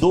2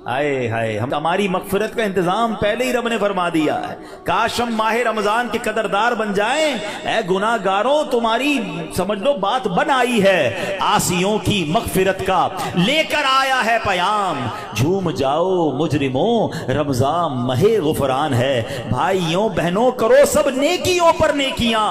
آئے ہائے، ہماری مغفرت کا انتظام پہلے ہی رب نے فرما دیا ہے۔ کاش ہم ماہ رمضان کے قدردار بن جائیں۔ اے گناہ گاروں، تمہاری سمجھ لو بات بن آئی ہے، عاصیوں کی مغفرت کا لے کر آیا ہے پیام۔ جھوم جاؤ مجرموں، رمضان ماہ غفران ہے۔ بھائیوں بہنوں، کرو سب نیکیوں پر نیکیاں،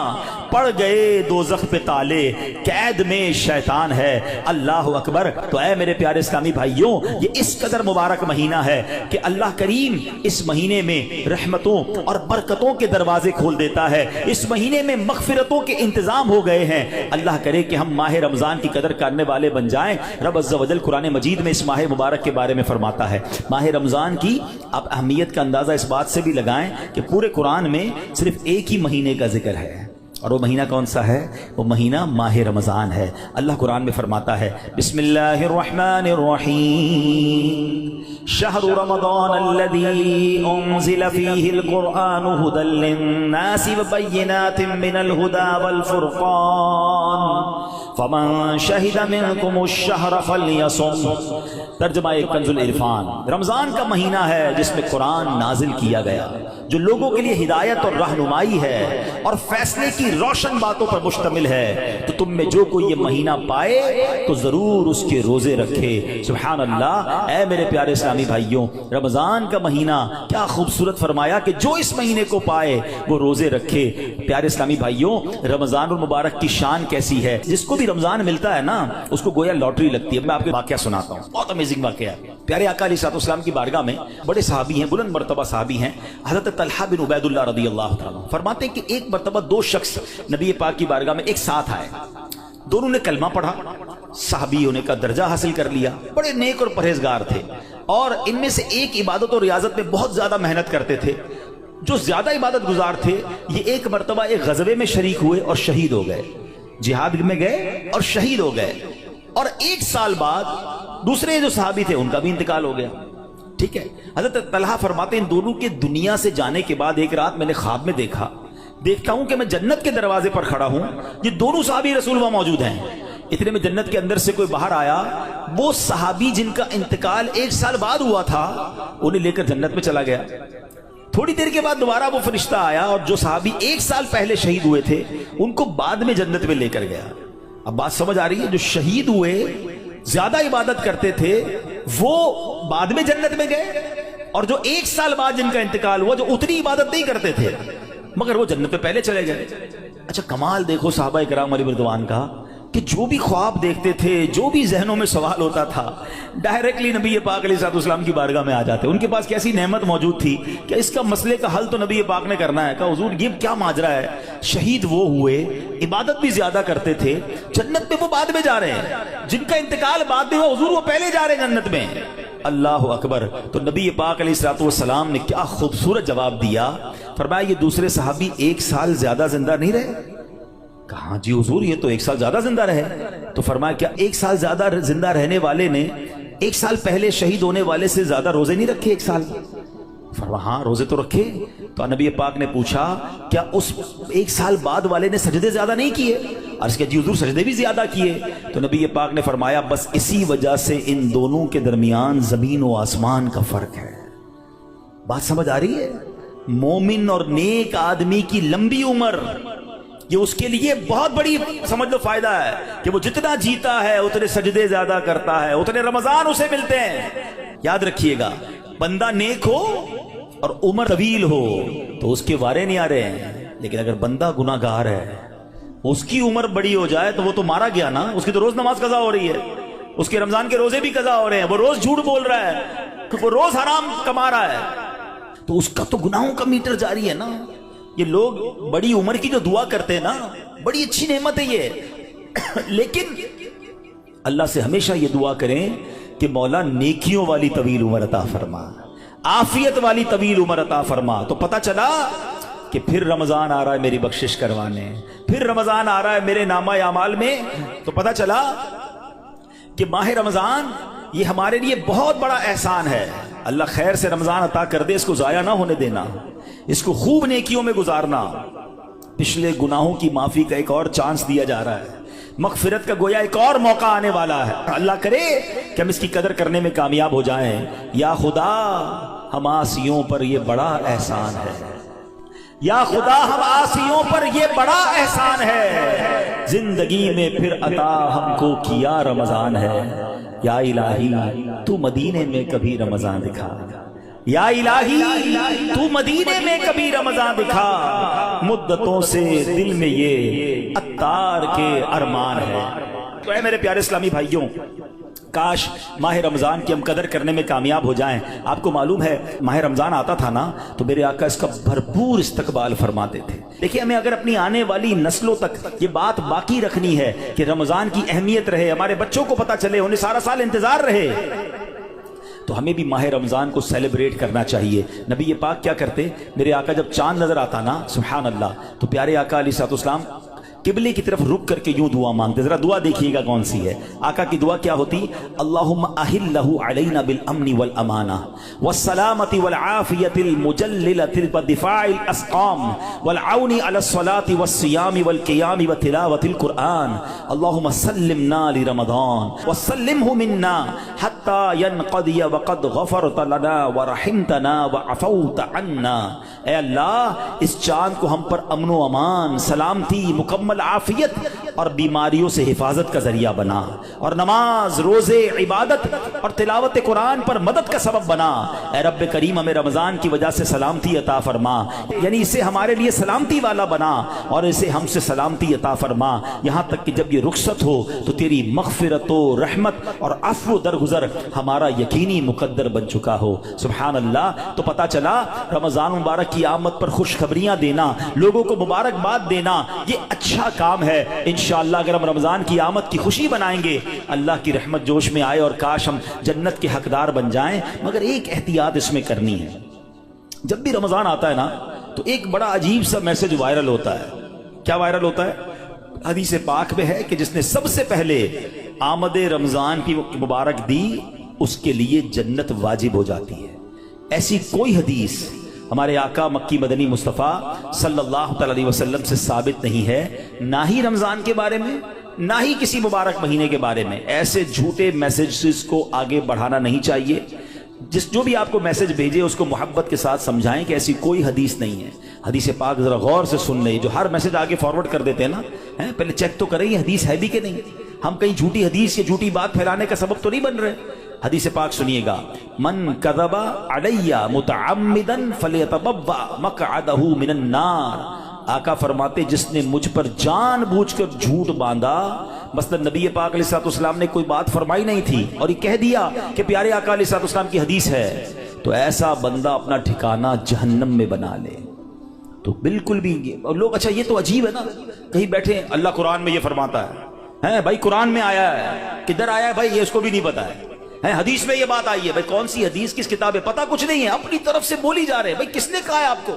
پڑ گئے دوزخ پہ تالے، قید میں شیطان ہے۔ اللہ اکبر۔ تو اے میرے پیارے اسلامی بھائیوں، یہ اس قدر مبارک مہینہ ہے کہ اللہ کریم اس مہینے میں رحمتوں اور برکتوں کے دروازے کھول دیتا ہے۔ اس مہینے میں مغفرتوں کے انتظام ہو گئے ہیں۔ اللہ کرے کہ ہم ماہ رمضان کی قدر کرنے والے بن جائیں۔ رب عز و جل قرآن مجید میں اس ماہ مبارک کے بارے میں فرماتا ہے۔ ماہ رمضان کی آپ اہمیت کا اندازہ اس بات سے بھی لگائیں کہ پورے قرآن میں صرف ایک ہی مہینے کا ذکر ہے، اور وہ مہینہ کون سا ہے؟ وہ مہینہ ماہ رمضان ہے۔ اللہ قرآن میں فرماتا ہے بسم اللہ الرحمن الرحیم شہر رمضان الذی انزل فیہ القرآن ھدی للناس وبینات من الھدی والفرقان فمن شہد منکم الشہر فلیصم۔ ترجمہ کنز العرفان۔ رمضان کا مہینہ ہے جس میں قرآن نازل کیا گیا، جو لوگوں کے لیے ہدایت اور رہنمائی ہے اور فیصلے کی روشن باتوں پر مشتمل ہے۔ تو تم میں جو کوئی یہ مہینہ پائے تو ضرور اس کے روزے رکھے۔ سبحان اللہ۔ اے میرے پیارے اسلامی بھائیوں، رمضان کا مہینہ کیا خوبصورت فرمایا کہ جو اس مہینے کو پائے وہ روزے رکھے۔ پیارے اسلامی بھائیوں، رمضان المبارک کی شان کیسی ہے؟ جس کو بھی رمضان ملتا ہے نا، اس کو گویا لاٹری لگتی ہے۔ میں آپ کو واقعہ سناتا ہوں، بہت امیزنگ واقعہ ہے۔ پیارے آقا علیہ الصلوۃ والسلام کی بارگاہ میں بڑے صحابی ہیں، بلند مرتبہ صحابی ہیں، حضرت طلحہ بن عبید اللہ رضی اللہ تعالیٰ فرماتے ہیں کہ ایک مرتبہ دو شخص نبی پاک کی بارگاہ میں ایک ساتھ آئے۔ دونوں نے کلمہ پڑھا، صحابی ہونے کا درجہ حاصل کر لیا، بڑے نیک اور پرہیزگار تھے، اور ان میں سے ایک عبادت اور ریاضت میں بہت زیادہ محنت کرتے تھے۔ جو زیادہ عبادت گزار تھے، یہ ایک مرتبہ ایک غزوے میں شریک ہوئے اور شہید ہو گئے، جہاد میں گئے اور شہید ہو گئے، اور ایک سال بعد دوسرے جو صحابی تھے ان کا بھی انتقال ہو گیا۔ ٹھیک ہے، حضرت طلحہ فرماتے ہیں ان دونوں کے دنیا سے جانے کے بعد ایک رات میں نے خواب میں دیکھتا ہوں کہ میں جنت کے دروازے پر کھڑا ہوں، یہ دونوں صحابی رسول وہاں موجود ہیں۔ اتنے میں جنت کے اندر سے کوئی باہر آیا، وہ صحابی جن کا انتقال ایک سال بعد ہوا تھا انہیں لے کر جنت میں چلا گیا۔ تھوڑی دیر کے بعد دوبارہ وہ فرشتہ آیا اور جو صحابی ایک سال پہلے شہید ہوئے تھے ان کو بعد میں جنت میں لے کر گیا۔ اب بات سمجھ آ رہی ہے؟ جو شہید ہوئے، زیادہ عبادت کرتے تھے، وہ بعد میں جنت میں گئے، اور جو ایک سال بعد جن کا انتقال ہوا، جو اتنی عبادت نہیں کرتے تھے مگر وہ جنت میں پہلے چلے گئے۔ اچھا کمال دیکھو صحابہ کرام علیہ رضوان کا، کہ جو بھی خواب دیکھتے تھے، جو بھی ذہنوں میں سوال ہوتا تھا، ڈائریکٹلی نبی پاک علیہ السلام کی بارگاہ میں آ جاتے۔ ان کے پاس کیسی نعمت موجود تھی کہ اس کا مسئلے کا حل تو نبی پاک نے کرنا ہے۔ کہا حضور یہ کیا ماجرا ہے؟ شہید وہ ہوئے، عبادت بھی زیادہ کرتے تھے، جنت میں وہ بعد میں جا رہے ہیں، جن کا انتقال بعد میں ہوا حضور وہ پہلے جا رہے ہیں جنت میں۔ اللہ اکبر۔ تو نبی پاک علیہ السلام نے کیا خوبصورت جواب دیا، فرمایا یہ دوسرے صحابی ایک سال زیادہ زندہ نہیں رہے؟ کہا جی حضور یہ تو ایک سال زیادہ زندہ رہے۔ تو فرمایا کیا ایک سال زیادہ زندہ رہنے والے نے ایک سال پہلے شہید ہونے والے سے زیادہ روزے نہیں رکھے ایک سال؟ فرمایا ہاں روزے تو رکھے۔ تو نبی پاک نے پوچھا کیا اس ایک سال بعد والے نے سجدے زیادہ نہیں کیے؟ عرض کیا جی حضور سجدے بھی زیادہ کیے۔ تو نبی پاک نے فرمایا بس اسی وجہ سے ان دونوں کے درمیان زمین و آسمان کا فرق ہے۔ بات سمجھ آ رہی ہے؟ مومن اور نیک آدمی کی لمبی عمر، یہ اس کے لیے بہت بڑی سمجھ لو فائدہ ہے کہ وہ جتنا جیتا ہے اتنے سجدے زیادہ کرتا ہے، اتنے رمضان اسے ملتے ہیں۔ یاد رکھیے گا، بندہ نیک ہو اور عمر طویل ہو تو اس کے وارے نہیں آ رہے ہیں، لیکن اگر بندہ گناہ گار ہے، اس کی عمر بڑی ہو جائے تو وہ تو مارا گیا نا، اس کی تو روز نماز قضا ہو رہی ہے، اس کے رمضان کے روزے بھی قضا ہو رہے ہیں، وہ روز جھوٹ بول رہا ہے، وہ روز حرام کما رہا ہے، تو اس کا تو گناہوں کا میٹر جاری ہے نا۔ یہ لوگ بڑی عمر کی جو دعا کرتے ہیں نا، بڑی اچھی نعمت ہے یہ، لیکن اللہ سے ہمیشہ یہ دعا کریں کہ مولا نیکیوں والی طویل عمر عطا فرما، عافیت والی طویل عمر عطا فرما۔ تو پتہ چلا کہ پھر رمضان آ رہا ہے میری بخشش کروانے، پھر رمضان آ رہا ہے میرے نامہ اعمال میں۔ تو پتہ چلا کہ ماہ رمضان یہ ہمارے لیے بہت بڑا احسان ہے۔ اللہ خیر سے رمضان عطا کر دے، اس کو ضائع نہ ہونے دینا، اس کو خوب نیکیوں میں گزارنا۔ پچھلے گناہوں کی معافی کا ایک اور چانس دیا جا رہا ہے۔ مغفرت کا گویا ایک اور موقع آنے والا ہے. اللہ کرے کہ ہم اس کی قدر کرنے میں کامیاب ہو جائیں. یا خدا ہم عاصیوں پر یہ بڑا احسان ہے. یا خدا ہم عاصیوں پر یہ بڑا احسان ہے. زندگی میں پھر عطا ہم کو کیا رمضان ہے. یا الہی تو مدینے میں کبھی رمضان دکھا. یا الہی تو مدینے میں کبھی رمضان دکھا. مدتوں سے دل میں یہ عطار کے ارمان ہے. تو اے میرے پیارے اسلامی بھائیوں، کاش ماہ رمضان کی ہم قدر کرنے میں کامیاب ہو جائیں. آپ کو معلوم ہے ماہ رمضان آتا تھا نا تو میرے آقا اس کا بھرپور استقبال فرماتے تھے. دیکھیں ہمیں اگر اپنی آنے والی نسلوں تک یہ بات باقی رکھنی ہے کہ رمضان کی اہمیت رہے، ہمارے بچوں کو پتہ چلے، انہیں سارا سال انتظار رہے، تو ہمیں بھی ماہ رمضان کو سیلیبریٹ کرنا چاہیے. نبی پاک کیا کرتے، میرے آقا جب چاند نظر آتا نا سبحان اللہ، تو پیارے آقا علیہ الصلوۃ والسلام قبلے کی طرف رک کر کے یوں دعا مانگتے. ذرا دعا دیکھیے گا کون سی ہے. آقا کی دعا کیا ہوتی؟ اللہم احلہ علینا بالامن والامانہ والسلامۃ والعافیۃ المجللۃ ودفاع الاسقام والعون علی الصلاۃ والصیام والقیام وتلاوۃ القرآن. اللہم سلمنا لرمضان وسلمہ منا حتی ینقضی وقد غفرت لنا ورحمتنا وعفوت عنا. اے اللہ اس چاند کو ہم پر امن و امان، سلامتی، مکمل عافیت اور بیماریوں سے حفاظت کا ذریعہ بنا، اور نماز، روزے، عبادت اور تلاوت قرآن پر مدد کا سبب بنا. اے رب کریم ہمیں رمضان کی وجہ سے سلامتی عطا فرما، یعنی اسے ہمارے لیے سلامتی والا بنا اور اسے ہم سے سلامتی عطا فرما، یہاں تک کہ جب یہ رخصت ہو تو تیری مغفرت و رحمت اور عفو درگزر ہمارا یقینی مقدر بن چکا ہو. سبحان اللہ. تو پتہ چلا رمضان مبارک کی آمد پر خوشخبریاں دینا، لوگوں کو مبارکباد دینا، یہ اچھا کام ہے. انشاءاللہ اگر ہم رمضان کی آمد کی خوشی بنائیں گے اللہ کی رحمت جوش میں آئے اور کاش ہم جنت کے حقدار بن جائیں. مگر ایک احتیاط اس میں کرنی ہے. جب بھی رمضان آتا ہے نا تو ایک بڑا عجیب سا میسج وائرل ہوتا ہے. کیا وائرل ہوتا ہے؟ حدیث پاک میں ہے کہ جس نے سب سے پہلے آمد رمضان کی مبارک دی اس کے لیے جنت واجب ہو جاتی ہے. ایسی کوئی حدیث ہمارے آقا مکی مدنی مصطفیٰ صلی اللہ علیہ وسلم سے ثابت نہیں ہے، نہ ہی رمضان کے بارے میں نہ ہی کسی مبارک مہینے کے بارے میں. ایسے جھوٹے میسیجز کو آگے بڑھانا نہیں چاہیے. جو بھی آپ کو میسج بھیجے اس کو محبت کے ساتھ سمجھائیں کہ ایسی کوئی حدیث نہیں ہے. حدیث پاک ذرا غور سے سن لیں. جو ہر میسج آگے فارورڈ کر دیتے ہیں نا، پہلے چیک تو کریں یہ حدیث ہے بھی کہ نہیں. ہم کہیں جھوٹی حدیث یا جھوٹی بات پھیلانے کا سبب تو نہیں بن رہے. حدیث پاک سنیے گا، من کذب علی متعمدا فلیتبوأ مقعدہ من النار. آقا فرماتے جس نے مجھ پر جان بوجھ کر جھوٹ باندھا، مثلا نبی پاک علیہ الصلوۃ والسلام نے کوئی بات فرمائی نہیں تھی اور یہ کہہ دیا کہ پیارے آقا علیہ الصلوۃ والسلام کی حدیث ہے، تو ایسا بندہ اپنا ٹھکانہ جہنم میں بنا لے. تو بالکل بھی اور لوگ اچھا یہ تو عجیب ہے نا، کہیں بیٹھے اللہ قرآن میں یہ فرماتا ہے بھائی، قرآن میں آیا ہے، کدھر آیا ہے بھائی یہ اس کو بھی نہیں پتا ہے. حدیث میں یہ بات آئی ہے. بھائی کون سی حدیث، کس کتاب ہے، پتہ کچھ نہیں ہے، اپنی طرف سے بولی جا رہے ہیں. بھائی کس نے کہا ہے آپ کو؟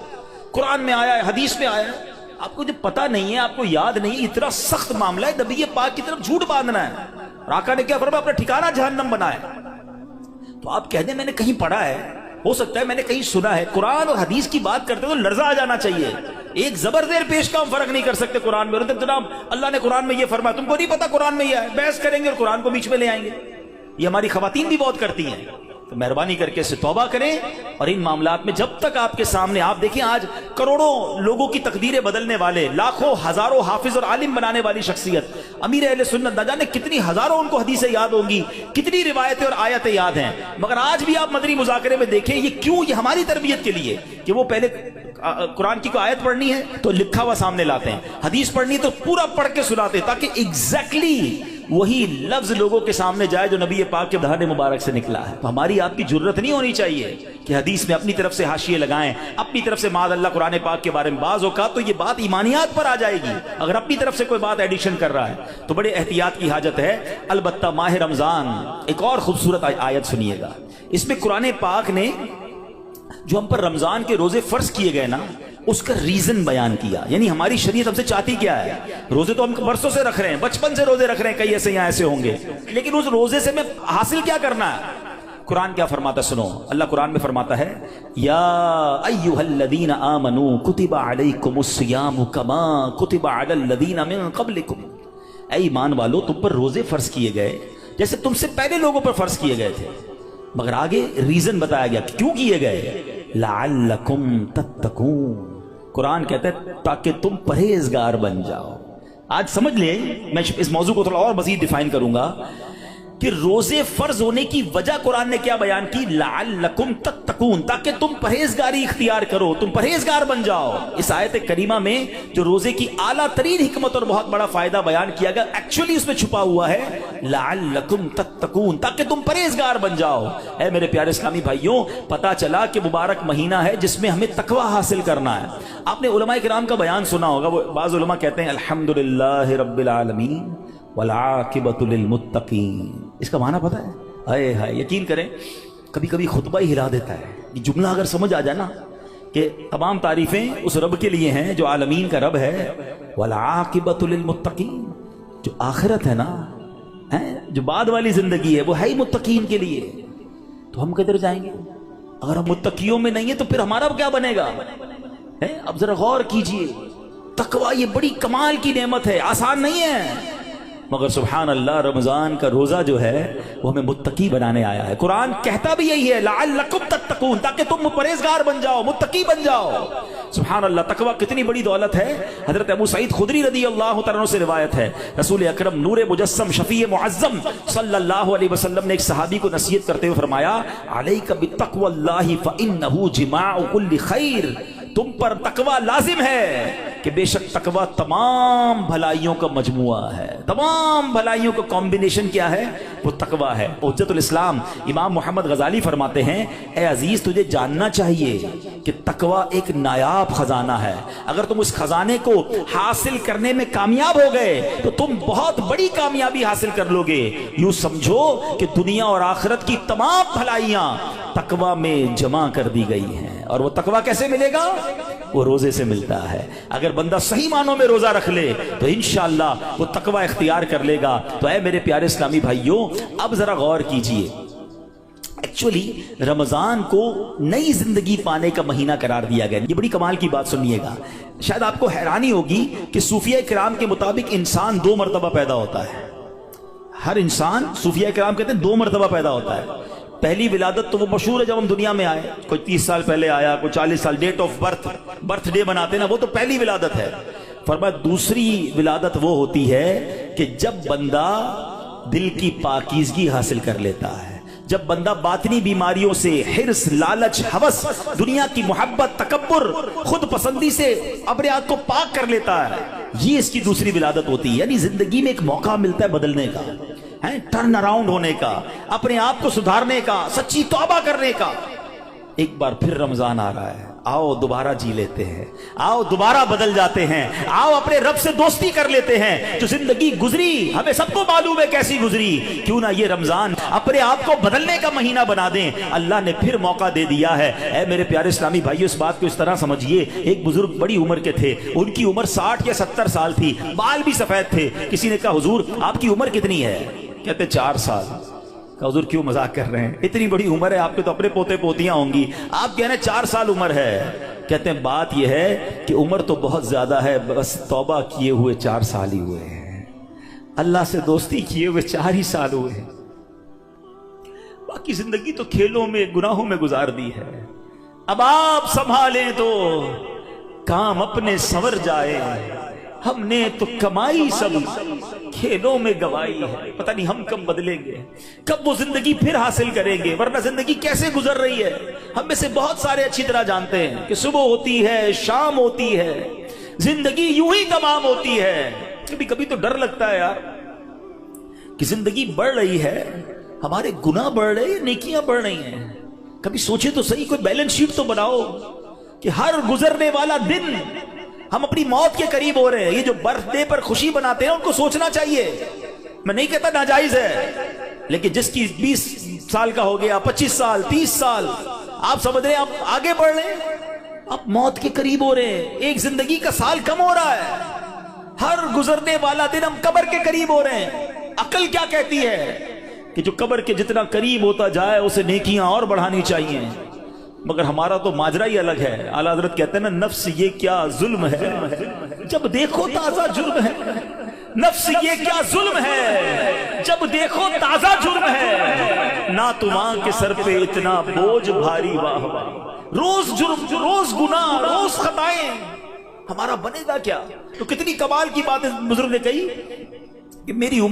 قرآن میں آیا ہے، حدیث میں آیا ہے، آپ کو جب پتہ نہیں ہے، آپ کو یاد نہیں. اتنا سخت معاملہ ہے نبی پاک کی طرف جھوٹ باندھنا ہے. اور آقا نے کیا فرمایا؟ اپنا ٹھکانہ جہنم بنائے. تو آپ کہہ دیں میں نے کہیں پڑھا ہے، ہو سکتا ہے میں نے کہیں سنا ہے. قرآن اور حدیث کی بات کرتے تو لرزہ آ جانا چاہیے. ایک زبر زیر پیش کا ہم فرق نہیں کر سکتے قرآن میں. اور جناب اللہ نے قرآن میں یہ فرمایا، تم کو نہیں پتا قرآن میں یہ ہے، بحث کریں گے اور قرآن کو بیچ میں لے آئیں گے. یہ ہماری خواتین بھی بہت کرتی ہیں. تو مہربانی کر کے اس سے توبہ کریں. اور ان معاملات میں جب تک آپ کے سامنے، آپ دیکھیں آج کروڑوں لوگوں کی تقدیریں بدلنے والے، لاکھوں ہزاروں حافظ اور عالم بنانے والی شخصیت امیر اہل سنت، نہ جانے کتنی ہزاروں ان کو حدیثیں یاد ہوں گی، کتنی روایتیں اور آیتیں یاد ہیں. مگر آج بھی آپ مدنی مذاکرے میں دیکھیں یہ کیوں، یہ ہماری تربیت کے لیے کہ وہ پہلے قرآن کی کوئی آیت پڑھنی ہے تو لکھا ہوا سامنے لاتے ہیں، حدیث پڑھنی تو پورا پڑھ کے سناتے تاکہ ایگزیکٹلی وہی لفظ لوگوں کے سامنے جائے جو نبی پاک کے دہان مبارک سے نکلا ہے. تو ہماری آپ کی جرت نہیں ہونی چاہیے کہ حدیث میں اپنی طرف سے حاشیے لگائیں، اپنی طرف سے معاذ اللہ قرآن پاک کے بارے میں. بعض اوقات تو یہ بات ایمانیات پر آ جائے گی اگر اپنی طرف سے کوئی بات ایڈیشن کر رہا ہے. تو بڑے احتیاط کی حاجت ہے. البتہ ماہ رمضان ایک اور خوبصورت آیت سنیے گا. اس میں قرآن پاک نے جو ہم پر رمضان کے روزے فرض کیے گئے نا اس کا ریزن بیان کیا. یعنی ہماری شریعت ہم سے چاہتی کیا ہے؟ روزے تو ہم برسوں سے رکھ رہے ہیں، بچپن سے روزے رکھ رہے ہیں، کئی ایسے یہاں ایسے ہوں گے، لیکن اس روزے سے میں حاصل کیا کرنا ہے؟ قرآن کیا فرماتا سنو. اللہ قرآن میں فرماتا ہے یا ایھا الذین آمنوا کتب علیکم الصیام کما کتب علی الذین من قبلکم. اے ایمان والو تم پر روزے فرض کیے گئے جیسے تم سے پہلے لوگوں پر فرض کیے گئے تھے، مگر آگے ریزن بتایا گیا کہ کیوں کیے گئے، لعلکم تتقون، قرآن کہتا ہے تاکہ تم پرہیزگار بن جاؤ۔ آج سمجھ لیں، میں اس موضوع کو تھوڑا اور مزید ڈیفائن کروں گا کہ روزے فرض ہونے کی وجہ قرآن نے کیا بیان کی، لعلکم تتقون، تاکہ تم پرہیزگاری اختیار کرو، تم پرہیزگار بن جاؤ۔ اس آیت کریمہ میں جو روزے کی اعلیٰ ترین حکمت اور بہت بڑا فائدہ بیان کیا گیا، ایکچولی اس میں چھپا ہوا ہے لعلکم تتقون، تاکہ تم پرہیزگار بن جاؤ۔ اے میرے پیارے اسلامی بھائیوں، پتا چلا کہ مبارک مہینہ ہے جس میں ہمیں تقوی حاصل کرنا ہے۔ آپ نے علماء کرام کا بیان سنا ہوگا، وہ بعض علماء کہتے ہیں الحمدللہ رب العالمین والعاقبۃ للمتقین، اس کا معنی پتہ ہے؟ اے ہائے، یقین کریں کبھی کبھی خطبہ ہی ہلا دیتا ہے یہ جملہ اگر سمجھ آ جائے نا کہ تمام تعریفیں اس رب کے لیے ہیں جو عالمین کا رب ہے، والعاقبۃ للمتقین، جو آخرت ہے نا، جو بعد والی زندگی ہے وہ ہے ہی متقین کے لیے، تو ہم کدھر جائیں گے؟ اگر ہم متقیوں میں نہیں ہیں تو پھر ہمارا کیا بنے گا؟ اب ذرا غور کیجئے، تقوی یہ بڑی کمال کی نعمت ہے، آسان نہیں ہے، مگر سبحان اللہ رمضان کا روزہ جو ہے وہ ہمیں متقی بنانے آیا ہے۔ قرآن کہتا بھی یہی ہے لعلکم تتقون، تاکہ تم پرہیزگار بن جاؤ، متقی بن جاؤ۔ سبحان اللہ، تقوی کتنی بڑی دولت ہے۔ حضرت ابو سعید خدری رضی اللہ تعالیٰ عنہ سے روایت ہے، رسول اکرم نور مجسم شفیع معظم صلی اللہ علیہ وسلم نے ایک صحابی کو نصیحت کرتے ہوئے فرمایا علیک بتقوی اللہ فإنہ جماع کل خیر، تم پر تقوی لازم ہے کہ بے شک تقوی تمام بھلائیوں کا مجموعہ ہے، تمام بھلائیوں کا کمبینیشن کیا ہے؟ وہ تقوی ہے۔ حجت الاسلام امام محمد غزالی فرماتے ہیں اے عزیز تجھے جاننا چاہیے کہ تقوی ایک نایاب خزانہ ہے، اگر تم اس خزانے کو حاصل کرنے میں کامیاب ہو گئے تو تم بہت بڑی کامیابی حاصل کر لو گے۔ یوں سمجھو کہ دنیا اور آخرت کی تمام بھلائیاں تقوی میں جمع کر دی گئی ہیں۔ اور وہ تقوی کیسے ملے گا؟ وہ روزے سے ملتا ہے۔ اگر بندہ صحیح معنوں میں روزہ رکھ لے تو انشاءاللہ وہ تقوی اختیار کر لے گا۔ تو اے میرے پیارے اسلامی بھائیوں، اب ذرا غور کیجئے، ایکچولی رمضان کو نئی زندگی پانے کا مہینہ قرار دیا گیا۔ یہ بڑی کمال کی بات سنیے گا، شاید آپ کو حیرانی ہوگی کہ صوفیہ کرام کے مطابق انسان 2 مرتبہ پیدا ہوتا ہے۔ ہر انسان، صوفیہ کرام کہتے ہیں 2 مرتبہ پیدا ہوتا ہے۔ پہلی ولادت تو وہ مشہور ہے جب ہم دنیا میں آئے، کوئی 30 سال پہلے آیا، کوئی 40 سال، ڈیٹ آف برتھ ڈے بناتے نا، وہ تو پہلی ولادت ہے۔ فرمایا دوسری ولادت وہ ہوتی ہے کہ جب بندہ دل کی پاکیزگی حاصل کر لیتا ہے، جب بندہ باطنی بیماریوں سے، حرص، لالچ، ہوس، دنیا کی محبت، تکبر، خود پسندی سے اپنے آپ کو پاک کر لیتا ہے، یہ اس کی دوسری ولادت ہوتی ہے۔ یعنی زندگی میں ایک موقع ملتا ہے بدلنے کا، ٹرن اراؤنڈ ہونے کا، اپنے آپ کو سدھارنے کا، سچی توبہ کرنے کا۔ ایک بار پھر رمضان آ رہا ہے، آؤ دوبارہ جی لیتے ہیں، آؤ دوبارہ بدل جاتے ہیں، آؤ اپنے رب سے دوستی کر لیتے ہیں۔ جو زندگی گزری ہمیں سب کو معلوم ہے کیسی گزری، کیوں نہ یہ رمضان اپنے آپ کو بدلنے کا مہینہ بنا دیں۔ اللہ نے پھر موقع دے دیا ہے۔ اے میرے پیارے اسلامی بھائیو، اس بات کو اس طرح سمجھیے، ایک بزرگ بڑی عمر کے تھے، ان کی عمر 60 یا 70 سال تھی، بال بھی سفید تھے۔ کسی نے کہا حضور آپ کی عمر کتنی ہے؟ کہتے 4 سال۔ کہ حضور کیوں مذاق کر رہے ہیں، اتنی بڑی عمر ہے، آپ کے تو اپنے پوتے پوتیاں ہوں گی، آپ کہہ رہے ہیں 4 سال عمر ہے۔ کہتے ہیں بات یہ ہے کہ عمر تو بہت زیادہ ہے، بس توبہ کیے ہوئے 4 سال ہی ہوئے ہیں، اللہ سے دوستی کیے ہوئے 4 ہی سال ہوئے ہیں، باقی زندگی تو کھیلوں میں، گناہوں میں گزار دی ہے۔ اب آپ سنبھالیں تو کام اپنے سنور جائے، ہم نے تو کمائی سب کھیلوں میں گوائی ہے، پتہ نہیں ہم کب بدلیں گے، کب وہ زندگی پھر حاصل کریں گے، ورنہ زندگی کیسے گزر رہی ہے۔ ہم میں سے بہت سارے اچھی طرح جانتے ہیں کہ صبح ہوتی ہے، شام ہوتی ہے، زندگی یوں ہی تمام ہوتی ہے۔ کبھی کبھی تو ڈر لگتا ہے یار کہ زندگی بڑھ رہی ہے، ہمارے گناہ بڑھ رہے ہیں، نیکیاں بڑھ رہی ہیں۔ کبھی سوچے تو صحیح، کوئی بیلنس شیٹ تو بناؤ کہ ہر گزرنے والا دن ہم اپنی موت کے قریب ہو رہے ہیں۔ یہ جو برتھ ڈے پر خوشی مناتے ہیں ان کو سوچنا چاہیے، میں نہیں کہتا ناجائز ہے، لیکن جس کی 20 سال کا ہو گیا، 25 سال، 30 سال، آپ سمجھ رہے ہیں آپ آگے بڑھ رہے ہیں، آپ موت کے قریب ہو رہے ہیں، ایک زندگی کا سال کم ہو رہا ہے، ہر گزرنے والا دن ہم قبر کے قریب ہو رہے ہیں۔ عقل کیا کہتی ہے کہ جو قبر کے جتنا قریب ہوتا جائے اسے نیکیاں اور بڑھانی چاہیے، مگر ہمارا تو ماجرا ہی الگ ہے۔ اعلیٰ حضرت کہتے ہیں نا، نفس یہ کیا ظلم ہے، جب دیکھو تازہ جرم ہے۔ نفس یہ کیا ظلم ہے، جب دیکھو تازہ جرم ہے، نہ تمہاں کے سر پہ اتنا بوجھ بھاری، واہ واہ، روز جرم، روز گناہ، روز خطائیں، ہمارا بنے گا کیا؟ تو کتنی کمال کی باتیں بزرگ نے کہی کہ میری عمر